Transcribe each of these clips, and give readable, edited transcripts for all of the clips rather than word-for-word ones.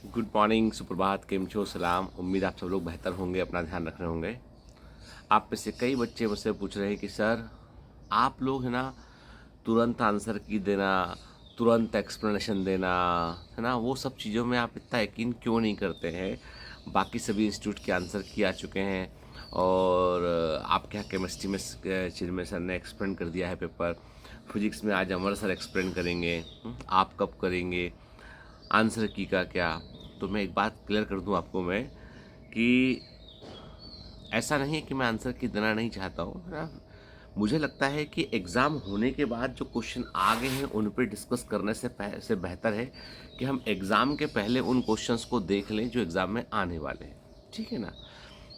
Good morning, सुप्रभात, केम छो, सलाम। उम्मीद आप सब लोग बेहतर होंगे, अपना ध्यान रख रहे होंगे। आप में से कई बच्चे मुझसे पूछ रहे हैं कि सर आप लोग है ना तुरंत आंसर की देना, तुरंत एक्सप्लेनेशन देना, है ना, वो सब चीज़ों में आप इतना यकीन क्यों नहीं करते हैं। बाकी सभी इंस्टीट्यूट के आंसर किए आ चुके हैं और आपके यहाँ केमिस्ट्री में चिन्मय सर ने एक्सप्लेन कर दिया है पेपर। फिजिक्स में आज अमर सर एक्सप्लेन करेंगे। आप कब करेंगे? आंसर की का क्या? तो मैं एक बात क्लियर कर दूं आपको मैं कि ऐसा नहीं है कि मैं आंसर की देना नहीं चाहता हूँ, है ना। मुझे लगता है कि एग्ज़ाम होने के बाद जो क्वेश्चन आ गए हैं उन पे डिस्कस करने से बेहतर है कि हम एग्ज़ाम के पहले उन क्वेश्चंस को देख लें जो एग्ज़ाम में आने वाले हैं। ठीक है ना।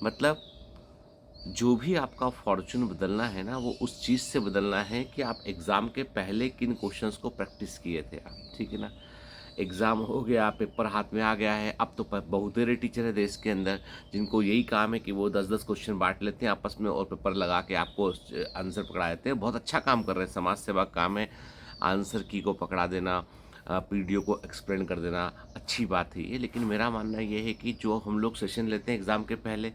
मतलब जो भी आपका फॉर्चून बदलना है ना, वो उस चीज़ से बदलना है कि आप एग्ज़ाम के पहले किन क्वेश्चंस को प्रैक्टिस किए थे आप। ठीक है ना। एग्ज़ाम हो गया, पेपर हाथ में आ गया है, अब तो बहुतेरे टीचर है देश के अंदर जिनको यही काम है कि वो 10-10 क्वेश्चन बांट लेते हैं आपस में और पेपर लगा के आपको आंसर पकड़ा देते हैं। बहुत अच्छा काम कर रहे हैं, समाज सेवा का काम है। आंसर की को पकड़ा देना, पीडीओ को एक्सप्लेन कर देना, अच्छी बात है ये। लेकिन मेरा मानना ये है कि जो हम लोग सेशन लेते हैं एग्ज़ाम के पहले,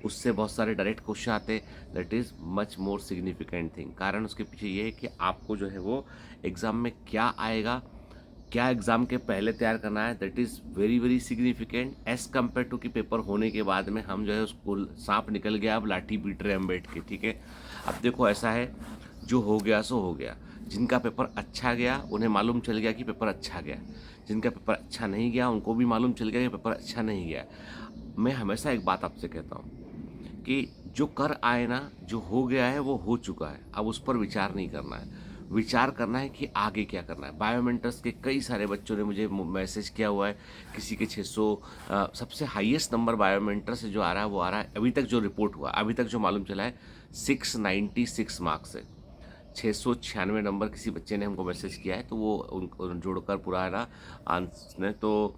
उससे बहुत सारे डायरेक्ट क्वेश्चन आते हैं। That is much more significant thing. कारण उसके पीछे ये है कि आपको जो है वो एग्ज़ाम में क्या आएगा, क्या एग्ज़ाम के पहले तैयार करना है, that is very very significant as compare to कि पेपर होने के बाद में हम जो है उसको सांप निकल गया, अब लाठी पीट रहे हैं हम बैठ के। ठीक है। अब देखो ऐसा है, जो हो गया सो हो गया। जिनका पेपर अच्छा गया उन्हें मालूम चल गया कि पेपर अच्छा गया, जिनका पेपर अच्छा नहीं गया उनको भी मालूम चल गया कि पेपर अच्छा नहीं गया। मैं हमेशा एक बात आपसे कहता हूँ कि जो कर आए ना, जो हो गया है वो हो चुका है, अब उस पर विचार नहीं करना है। विचार करना है कि आगे क्या करना है। बायोमेंटर्स के कई सारे बच्चों ने मुझे मैसेज किया हुआ है। किसी के 600 सबसे हाईएस्ट नंबर बायोमेंटर से जो आ रहा है वो आ रहा है, अभी तक जो रिपोर्ट हुआ, अभी तक जो मालूम चला है 696 मार्क्स है। 696 नंबर किसी बच्चे ने हमको मैसेज किया है, तो वो उन जोड़कर पूरा है ना आंसर ने तो।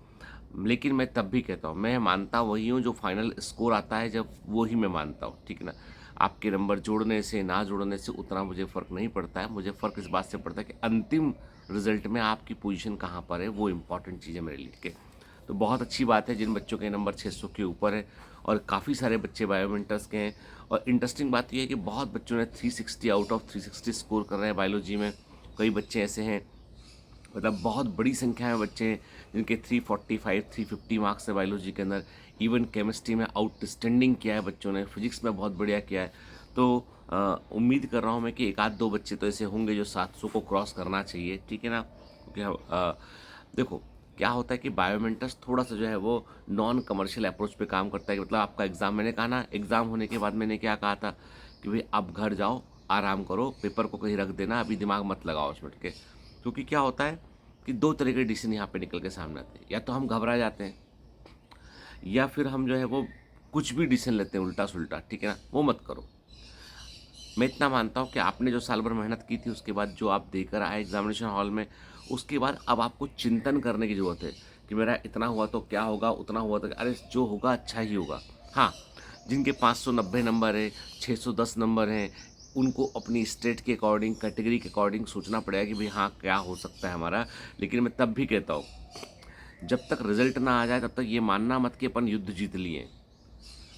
लेकिन मैं तब भी कहता हूँ, मैं मानता वही हूँ जो फाइनल स्कोर आता है, जब वो ही मैं मानता हूँ। ठीक है ना। आपके नंबर जोड़ने से ना जोड़ने से उतना मुझे फ़र्क नहीं पड़ता है। मुझे फ़र्क इस बात से पड़ता है कि अंतिम रिजल्ट में आपकी पोजीशन कहाँ पर है, वो इम्पॉर्टेंट चीज़ है मेरे लिए। ठीक है। तो बहुत अच्छी बात है जिन बच्चों के नंबर 600 के ऊपर है, और काफ़ी सारे बच्चे बायोमेंटर्स के हैं। और इंटरेस्टिंग बात यह है कि बहुत बच्चों ने 360 आउट ऑफ 360 स्कोर कर रहे हैं बायोलॉजी में। कई बच्चे ऐसे हैं, मतलब बहुत बड़ी संख्या में बच्चे हैं जिनके 345 350 मार्क्स है बायोलॉजी के अंदर। इवन केमिस्ट्री में आउटस्टैंडिंग किया है बच्चों ने, फिजिक्स में बहुत बढ़िया किया है। तो उम्मीद कर रहा हूँ मैं कि एक आध दो बच्चे तो ऐसे होंगे जो 700 को क्रॉस करना चाहिए। ठीक है ना। क्योंकि देखो क्या होता है कि बायोमेंटर्स थोड़ा सा जो है वो नॉन कमर्शियल अप्रोच पे काम करता है। मतलब आपका एग्ज़ाम, मैंने कहा ना एग्ज़ाम होने के बाद मैंने क्या कहा था कि भाई आप घर जाओ, आराम करो, पेपर को कहीं रख देना, अभी दिमाग मत लगाओ उसमें। ठीक है। क्योंकि क्या होता है कि दो तरह के डिसीजन यहाँ पे निकल के सामने आते हैं। या तो हम घबरा जाते हैं, या फिर हम जो है वो कुछ भी डिसीजन लेते हैं उल्टा सुल्टा। ठीक है ना। वो मत करो। मैं इतना मानता हूँ कि आपने जो साल भर मेहनत की थी उसके बाद जो आप देकर आए एग्जामिनेशन हॉल में, उसके बाद अब आपको चिंतन करने की ज़रूरत है कि मेरा इतना हुआ तो क्या होगा, उतना हुआ तो अरे जो होगा अच्छा ही होगा। हाँ, जिनके 590 नंबर है, 610 नंबर हैं, उनको अपनी स्टेट के अकॉर्डिंग, कैटेगरी के अकॉर्डिंग सोचना पड़ेगा कि भाई हाँ क्या हो सकता है हमारा। लेकिन मैं तब भी कहता हूँ, जब तक रिजल्ट ना आ जाए तब तक ये मानना मत कि अपन युद्ध जीत लिए।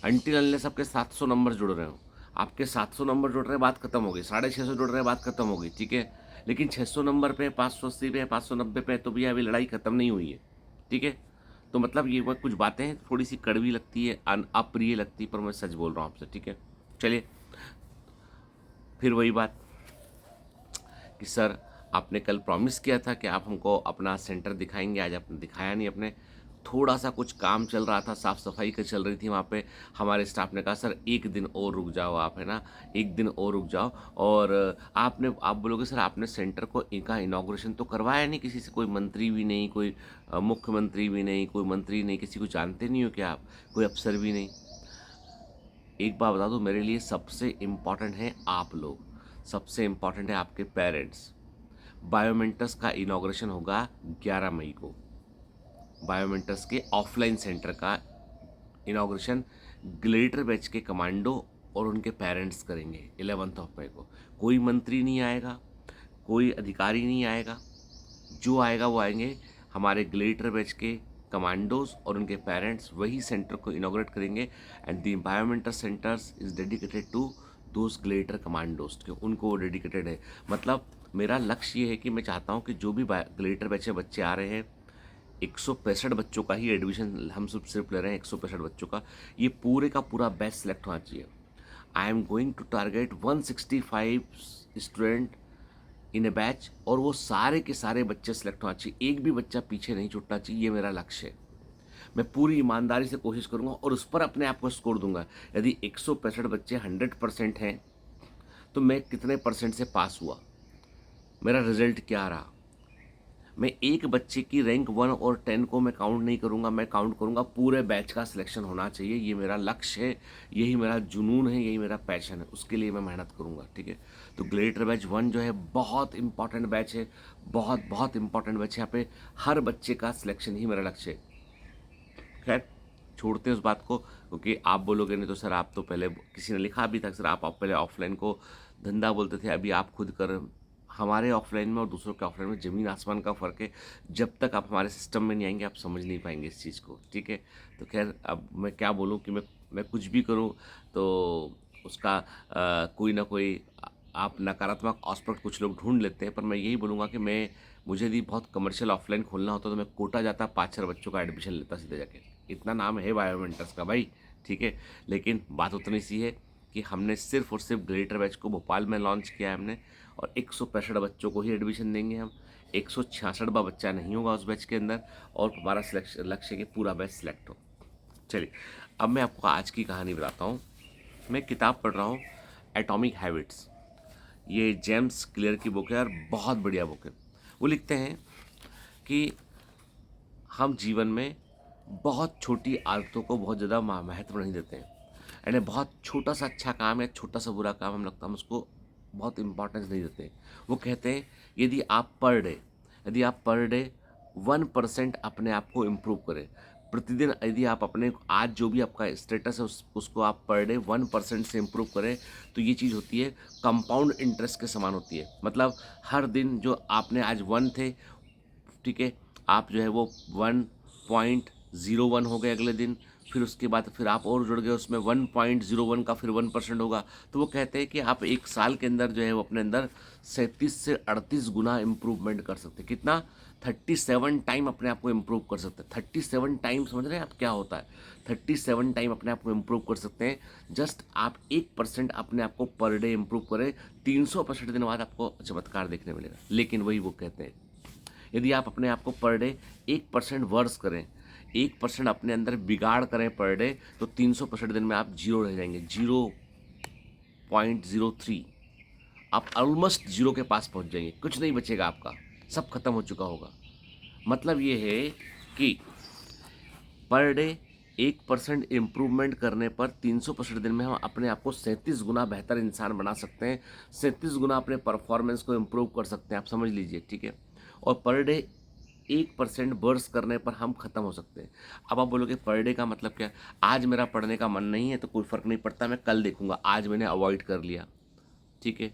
अनटिल अनलेस सबके 700 नंबर जुड़ रहे हो, आपके 700 नंबर जुड़ रहे, बात खत्म हो गई। 650 जुड़ रहे, बात खत्म हो गई। ठीक है। लेकिन 600 नंबर पे, 580 पे, 590 पे, तो भैया अभी लड़ाई खत्म नहीं हुई है। ठीक है। तो मतलब ये कुछ बातें थोड़ी सी कड़वी लगती है, अप्रिय लगती है, पर मैं सच बोल रहा हूँ आपसे। ठीक है। चलिए, फिर वही बात कि सर आपने कल प्रॉमिस किया था कि आप हमको अपना सेंटर दिखाएंगे, आज आपने दिखाया नहीं। अपने थोड़ा सा कुछ काम चल रहा था, साफ़ सफाई का चल रही थी वहाँ पे। हमारे स्टाफ ने कहा सर एक दिन और रुक जाओ आप, है ना, एक दिन और रुक जाओ। और आप बोलोगे सर आपने सेंटर को इनका इनाग्रेशन तो करवाया नहीं किसी से, कोई मंत्री भी नहीं, कोई मुख्यमंत्री भी नहीं, कोई मंत्री नहीं, किसी को जानते नहीं हो क्या आप, कोई अफसर भी नहीं। एक बात बता दूं, मेरे लिए सबसे इम्पॉर्टेंट है आप लोग, सबसे इम्पॉर्टेंट है आपके पेरेंट्स। बायोमेंटस का इनाग्रेशन होगा 11 मई को। बायोमेंटस के ऑफलाइन सेंटर का इनाग्रेशन ग्लेटर बैच के कमांडो और उनके पेरेंट्स करेंगे 11 ऑफ मई को। कोई मंत्री नहीं आएगा, कोई अधिकारी नहीं आएगा। जो आएगा वो आएंगे हमारे ग्लेटर बैच के कमांडोज और उनके पेरेंट्स वही सेंटर को इनॉग्रेट करेंगे and the environmental centres is dedicated to those greater commandos, क्यों उनको वो डेडिकेटेड है। मतलब मेरा लक्ष्य ये है कि मैं चाहता हूँ कि जो भी ग्लेटर बैच बच्चे आ रहे हैं, 165 बच्चों का ही एडमिशन हम सब सिर्फ ले रहे हैं, 165 बच्चों का, ये पूरे का पूरा बैच सेलेक्ट होना चाहिए। I am going to target 165 student in a batch, और वो सारे के सारे बच्चे सेलेक्ट होना चाहिए, एक भी बच्चा पीछे नहीं छूटना चाहिए, ये मेरा लक्ष्य है। मैं पूरी ईमानदारी से कोशिश करूंगा और उस पर अपने आप को स्कोर दूंगा। यदि 165 बच्चे 100% हैं तो मैं कितने परसेंट से पास हुआ, मेरा रिजल्ट क्या रहा। मैं एक बच्चे की रैंक 1 और 10 को मैं काउंट नहीं करूंगा, मैं काउंट करूंगा पूरे बैच का सिलेक्शन होना चाहिए। ये मेरा लक्ष्य है, यही मेरा जुनून है, यही मेरा पैशन है, उसके लिए मैं मेहनत करूंगा। ठीक है, तो ग्लेटर बैच 1 जो है बहुत इंपॉर्टेंट बैच है, बहुत बहुत इंपॉर्टेंट बैच है। यहाँ पे हर बच्चे का सिलेक्शन ही मेरा लक्ष्य है। खैर छोड़ते हैं उस बात को, क्योंकि आप बोलोगे नहीं तो सर आप तो पहले, किसी ने लिखा भी था सर आप पहले ऑफलाइन को धंधा बोलते थे, अभी आप खुद कर। हमारे ऑफलाइन में और दूसरों के ऑफलाइन में ज़मीन आसमान का फ़र्क है। जब तक आप हमारे सिस्टम में नहीं आएंगे आप समझ नहीं पाएंगे इस चीज़ को। ठीक है, तो खैर अब मैं क्या बोलूँ कि मैं कुछ भी करूँ तो उसका कोई ना कोई आप नकारात्मक एस्पेक्ट कुछ लोग ढूंढ लेते हैं, पर मैं यही बोलूँगा कि मुझे यदि बहुत कमर्शियल ऑफलाइन खोलना होता तो मैं कोटा जाता, 5-6 बच्चों का एडमिशन लेता सीधे जाके। इतना नाम है बायोमेंटर्स का भाई। ठीक है, लेकिन बात उतनी सी है कि हमने सिर्फ और सिर्फ ग्रेटर बैच को भोपाल में लॉन्च किया है हमने, और 165 बच्चों को ही एडमिशन देंगे हम। 166वां बच्चा नहीं होगा उस बैच के अंदर, और हमारा लक्ष्य है कि पूरा बैच सिलेक्ट हो। चलिए अब मैं आपको आज की कहानी बताता हूँ। मैं किताब पढ़ रहा हूँ एटॉमिक हैबिट्स, ये जेम्स क्लियर की बुक है और बहुत बढ़िया बुक है। वो लिखते हैं कि हम जीवन में बहुत छोटी आदतों को बहुत ज़्यादा महत्व नहीं देते हैं, यानी बहुत छोटा सा अच्छा काम या छोटा सा बुरा काम हम लगता है हम उसको बहुत इंपॉर्टेंस नहीं देते। वो कहते हैं यदि आप पर डे 1% अपने आप को इम्प्रूव करें, प्रतिदिन यदि आप अपने आज जो भी आपका स्टेटस है उसको आप पर डे 1% से इम्प्रूव करें, तो ये चीज़ होती है कंपाउंड इंटरेस्ट के समान होती है। मतलब हर दिन जो आपने आज 1 थे, ठीक है, आप जो है वो 1.01 हो गए अगले दिन, फिर उसके बाद फिर आप और जुड़ गए उसमें 1.01 का फिर 1% होगा। तो वो कहते हैं कि आप एक साल के अंदर जो है वो अपने अंदर 37 से 38 गुना इम्प्रूवमेंट कर सकते हैं। कितना? 37 टाइम अपने आप को इम्प्रूव कर सकते हैं। 37 टाइम, समझ रहे हैं आप क्या होता है? 37 टाइम अपने आप को इम्प्रूव कर सकते हैं। जस्ट आप 1% अपने आप को पर डे इम्प्रूव करें, 365 दिन बाद आपको चमत्कार देखने मिलेगा। लेकिन वही वो कहते हैं यदि आप अपने आप को पर डे 1% वर्स करें, 1% अपने अंदर बिगाड़ करें पर डे, तो 365 दिन में आप जीरो रह जाएंगे, 0.03। आप ऑलमोस्ट जीरो के पास पहुंच जाएंगे, कुछ नहीं बचेगा आपका, सब खत्म हो चुका होगा। मतलब ये है कि पर डे 1% इम्प्रूवमेंट करने पर 365 दिन में हम अपने आप को 37 गुना बेहतर इंसान बना सकते हैं, 37 गुना अपने परफॉर्मेंस को इम्प्रूव कर सकते हैं, आप समझ लीजिए। ठीक है, और पर डे 1% बर्स करने पर हम ख़त्म हो सकते हैं। अब आप बोलोगे पर डे का मतलब क्या? आज मेरा पढ़ने का मन नहीं है तो कोई फ़र्क नहीं पड़ता, मैं कल देखूंगा, आज मैंने अवॉइड कर लिया। ठीक है,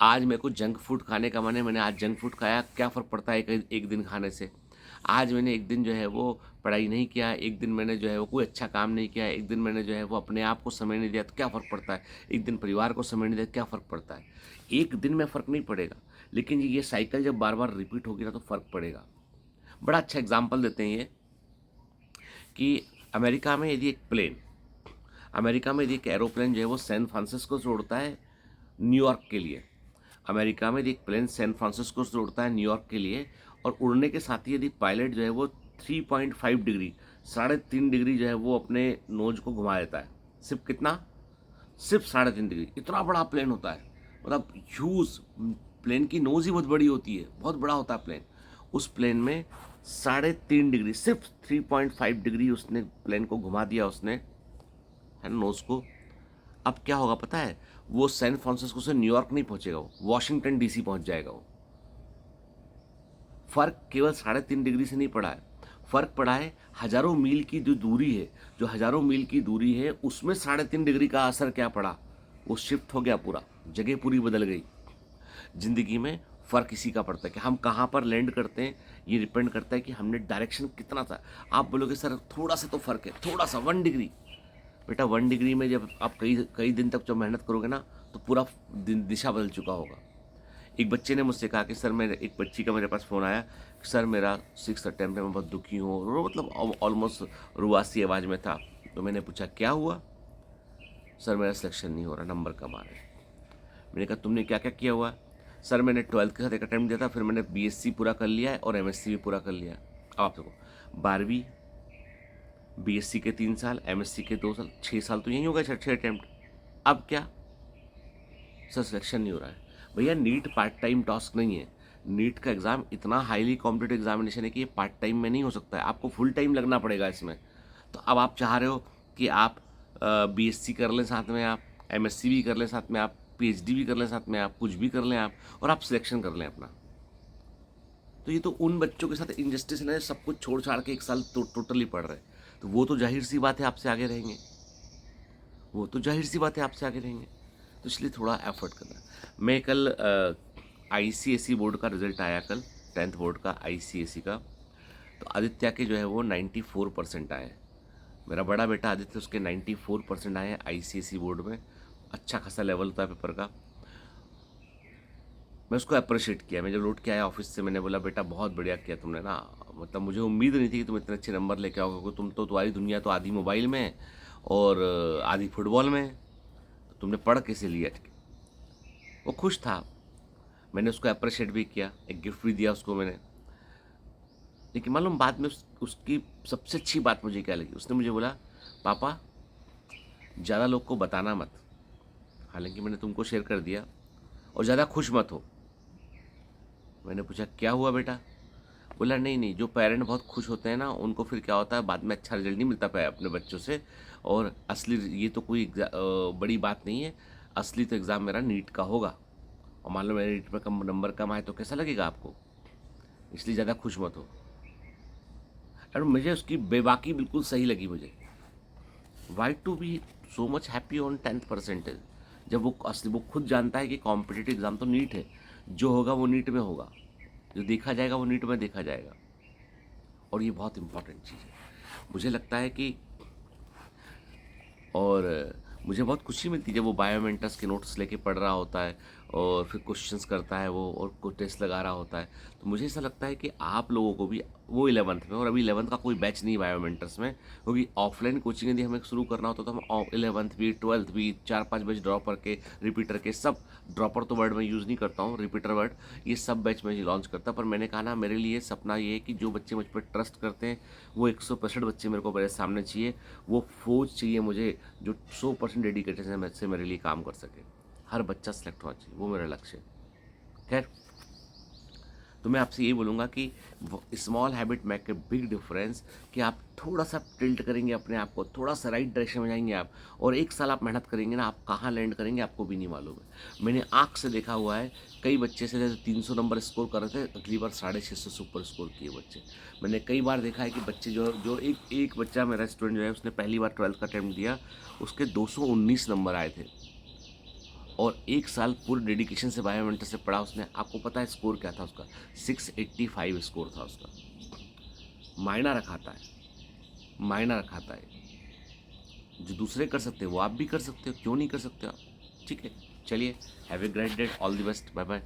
आज मेरे को जंक फूड खाने का मन है, मैंने आज जंक फूड खाया, क्या फ़र्क पड़ता है एक दिन खाने से? आज मैंने एक दिन जो है वो पढ़ाई नहीं किया, एक दिन मैंने जो है वो कोई अच्छा काम नहीं किया, एक दिन मैंने जो है वो अपने आप को समय नहीं दिया, तो क्या फ़र्क पड़ता है? एक दिन परिवार को समय नहीं दिया, क्या फ़र्क पड़ता है? एक दिन में फ़र्क नहीं पड़ेगा, लेकिन ये साइकिल जब बार बार रिपीट होगी ना तो फ़र्क पड़ेगा। बड़ा अच्छा एग्जाम्पल देते हैं ये कि अमेरिका में यदि एक एरोप्लेन जो है वो सैन फ्रांसिस्को से उड़ता है न्यूयॉर्क के लिए, अमेरिका में यदि एक प्लेन सैन फ्रांसिस्को से उड़ता है न्यूयॉर्क के लिए, और उड़ने के साथ ही यदि पायलट जो है वो 3.5 डिग्री, 3.5 डिग्री जो है वो अपने नोज को घुमा देता है। सिर्फ कितना? सिर्फ 3.5 डिग्री। इतना बड़ा प्लेन होता है, मतलब ह्यूज, प्लेन की नोज ही बहुत बड़ी होती है, बहुत बड़ा होता है प्लेन। उस प्लेन में 3.5 डिग्री, सिर्फ 3.5 डिग्री उसने प्लेन को घुमा दिया उसने, है ना, नोज को। अब क्या होगा पता है? वो सैन फ्रांसिस्को से न्यूयॉर्क नहीं पहुंचेगा, वो वॉशिंगटन डीसी पहुंच जाएगा। वो फर्क केवल 3.5 डिग्री से नहीं पड़ा है, फर्क पड़ा है हजारों मील की जो दूरी है, जो हजारों मील की दूरी है उसमें 3.5 डिग्री का असर क्या पड़ा? वो शिफ्ट हो गया, पूरा जगह पूरी बदल गई। जिंदगी में फ़र्क इसी का पड़ता है कि हम कहाँ पर लैंड करते हैं। ये डिपेंड करता है कि हमने डायरेक्शन कितना था। आप बोलोगे सर थोड़ा सा तो फ़र्क है, थोड़ा सा 1 डिग्री। बेटा 1 डिग्री में जब आप कई कई दिन तक जब मेहनत करोगे ना, तो पूरा दिशा बदल चुका होगा। एक बच्चे ने मुझसे कहा कि सर, मेरे एक बच्ची का मेरे पास फ़ोन आया कि सर मेरा 6th अटेम्प्ट में मैं बहुत दुखी हूँ, और वो मतलब ऑलमोस्ट रुआसी आवाज़ में था। तो मैंने पूछा क्या हुआ? सर मेरा सिलेक्शन नहीं हो रहा, नंबर कम आ रहे हैं। मैंने कहा तुमने क्या क्या किया हुआ? सर मैंने 12th के साथ एक अटेम्प्ट दिया था, फिर मैंने बीएससी पूरा कर लिया है और एमएससी भी पूरा कर लिया। अब आप देखो, 12वीं, बीएससी के 3 साल, एमएससी के 2 साल, 6 साल तो यही हो गए, 6 अटेम्प्ट। अब क्या? सर सिलेक्शन नहीं हो रहा है। भैया नीट पार्ट टाइम टास्क नहीं है। नीट का एग्ज़ाम इतना हाईली कॉम्पिटेटिव एग्जामिनेशन है कि ये पार्ट टाइम में नहीं हो सकता है, आपको फुल टाइम लगना पड़ेगा इसमें। तो अब आप चाह रहे हो कि आप बीएससी कर लें साथ में, आप एमएससी भी कर लें साथ में, आप पीएचडी भी कर लें साथ में, आप कुछ भी कर लें आप, और आप सिलेक्शन कर लें अपना। तो ये तो उन बच्चों के साथ इनजस्टिस है ना, सब कुछ छोड़ छाड़ के एक साल टोटली पढ़ रहे हैं। तो वो तो जाहिर सी बात है आपसे आगे रहेंगे, वो तो जाहिर सी बात है आपसे आगे रहेंगे। तो इसलिए थोड़ा एफर्ट करना। मैं कल आईसीएसई बोर्ड का रिजल्ट आया कल, 10th बोर्ड का आईसीएसई का। तो आदित्य के जो है वो 94% आए। मेरा बड़ा बेटा आदित्य, उसके 94% आए हैं आईसीएसई बोर्ड में। अच्छा खासा लेवल था पेपर का। मैं उसको अप्रिशिएट किया। मैं जब लौट के आया ऑफिस से, मैंने बोला बेटा बहुत बढ़िया किया तुमने ना, मतलब मुझे उम्मीद नहीं थी कि तुम इतने अच्छे नंबर लेके आओगे, क्योंकि तुम्हारी दुनिया तो आधी मोबाइल में है और आधी फुटबॉल में है। तो तुमने पढ़ कैसे लिया? वो खुश था। मैंने उसको अप्रिशिएट भी किया, एक गिफ्ट भी दिया उसको मैंने। लेकिन मालूम बाद में उसकी सबसे अच्छी बात मुझे क्या लगी? उसने मुझे बोला पापा ज़्यादा लोग को बताना मत, हालांकि मैंने तुमको शेयर कर दिया, और ज़्यादा खुश मत हो। मैंने पूछा क्या हुआ बेटा? बोला नहीं नहीं, जो पेरेंट बहुत खुश होते हैं ना, उनको फिर क्या होता है बाद में अच्छा रिजल्ट नहीं मिलता पाया अपने बच्चों से। और असली ये तो कोई बड़ी बात नहीं है, असली तो एग्ज़ाम मेरा नीट का होगा, और मान लो मेरे नीट में कम नंबर कम आए तो कैसा लगेगा आपको? इसलिए ज़्यादा खुश मत हो। और मुझे उसकी बेबाकी बिल्कुल सही लगी मुझे। Why to be so much happy on 10th percentage, जब वो असली वो खुद जानता है कि कॉम्पिटिटिव एग्ज़ाम तो नीट है, जो होगा वो नीट में होगा, जो देखा जाएगा वो नीट में देखा जाएगा। और ये बहुत इंपॉर्टेंट चीज़ है मुझे लगता है कि। और मुझे बहुत खुशी मिलती है जब वो बायोमेंटस के नोट्स लेके पढ़ रहा होता है और फिर क्वेश्चंस करता है वो, और कोई टेस्ट लगा रहा होता है। तो मुझे ऐसा लगता है कि आप लोगों को भी, वो 11th में, और अभी 11th का कोई बैच नहीं बायोमेंटस में, क्योंकि ऑफलाइन कोचिंग यदि हमें शुरू करना होता तो हम 11th भी 12th भी 4-5 बैच ड्रॉप करके, रिपीटर के सब, ड्रॉपर तो वर्ड मैं यूज़ नहीं करता हूँ, रिपीटर वर्ड, ये सब बैच में लॉन्च करता। पर मैंने कहा ना, मेरे लिए सपना ये है कि जो बच्चे मुझ पर ट्रस्ट करते हैं, वो 100% बच्चे मेरे को मेरे सामने चाहिए। वो फौज चाहिए मुझे जो 100% डेडिकेशन से मेरे लिए काम कर सके। हर बच्चा सेलेक्ट होना चाहिए, वो मेरा लक्ष्य है। खैर, तो मैं आपसे ये बोलूँगा कि small habit make a big difference, कि आप थोड़ा सा टिल्ट करेंगे अपने आप को, थोड़ा सा राइट डायरेक्शन में जाएंगे आप, और एक साल आप मेहनत करेंगे ना, आप कहाँ लैंड करेंगे आपको भी नहीं मालूम है। मैंने आँख से देखा हुआ है, कई बच्चे से जैसे 300 नंबर स्कोर कर रहे थे, अगली बार 650 से ऊपर स्कोर किए बच्चे। मैंने कई बार देखा है कि बच्चे जो जो एक बच्चा, मेरा स्टूडेंट जो है, उसने पहली बार 12th का अटैम्प्ट दिया, उसके 219 नंबर आए थे, और एक साल पूरे डेडिकेशन से बायोमेंटर से पढ़ा उसने। आपको पता है स्कोर क्या था उसका? 685 स्कोर था उसका। मायना रखाता है, मायना रखाता है। जो दूसरे कर सकते हैं वो आप भी कर सकते हो, क्यों नहीं कर सकते आप? ठीक है, चलिए, have a great day, all the best, bye bye.